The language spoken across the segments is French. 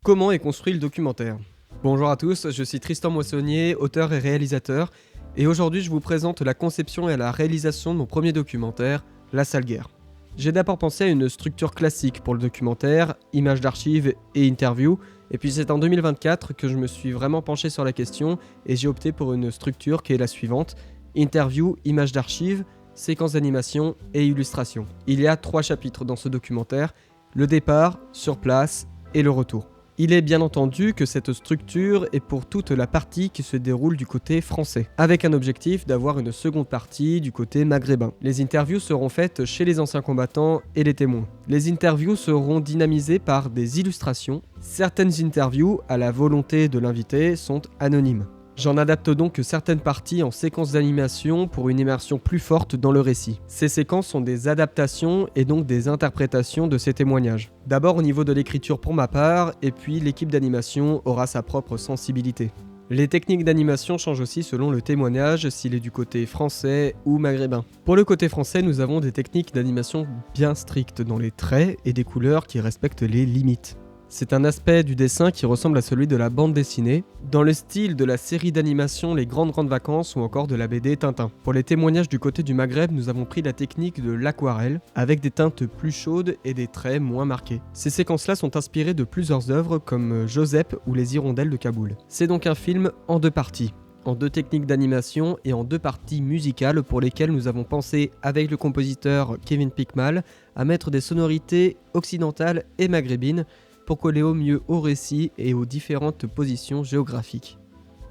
Comment est construit le documentaire? Bonjour à tous, je suis Tristan Moissonnier, auteur et réalisateur, et aujourd'hui je vous présente la conception et la réalisation de mon premier documentaire, La Sale Guerre. J'ai d'abord pensé à une structure classique pour le documentaire, images d'archives et interviews, et puis c'est en 2024 que je me suis vraiment penché sur la question et j'ai opté pour une structure qui est la suivante: interview, images d'archives, séquences d'animation et illustration. Il y a 3 chapitres dans ce documentaire: le départ, sur place et le retour. Il est bien entendu que cette structure est pour toute la partie qui se déroule du côté français, avec un objectif d'avoir une seconde partie du côté maghrébin. Les interviews seront faites chez les anciens combattants et les témoins. Les interviews seront dynamisées par des illustrations. Certaines interviews, à la volonté de l'invité, sont anonymes. J'en adapte donc certaines parties en séquences d'animation pour une immersion plus forte dans le récit. Ces séquences sont des adaptations et donc des interprétations de ces témoignages. D'abord au niveau de l'écriture pour ma part, et puis l'équipe d'animation aura sa propre sensibilité. Les techniques d'animation changent aussi selon le témoignage, s'il est du côté français ou maghrébin. Pour le côté français, nous avons des techniques d'animation bien strictes dans les traits et des couleurs qui respectent les limites. C'est un aspect du dessin qui ressemble à celui de la bande dessinée, dans le style de la série d'animation Les Grandes Vacances ou encore de la BD Tintin. Pour les témoignages du côté du Maghreb, nous avons pris la technique de l'aquarelle, avec des teintes plus chaudes et des traits moins marqués. Ces séquences-là sont inspirées de plusieurs œuvres comme Joseph ou Les Hirondelles de Kaboul. C'est donc un film en 2 parties, en 2 techniques d'animation et en 2 parties musicales pour lesquelles nous avons pensé avec le compositeur Kevin Pickmal à mettre des sonorités occidentales et maghrébines pour coller au mieux au récit et aux différentes positions géographiques.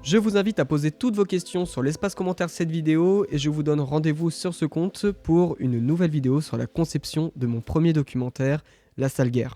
Je vous invite à poser toutes vos questions sur l'espace commentaire de cette vidéo et je vous donne rendez-vous sur ce compte pour une nouvelle vidéo sur la conception de mon premier documentaire, La Sale Guerre.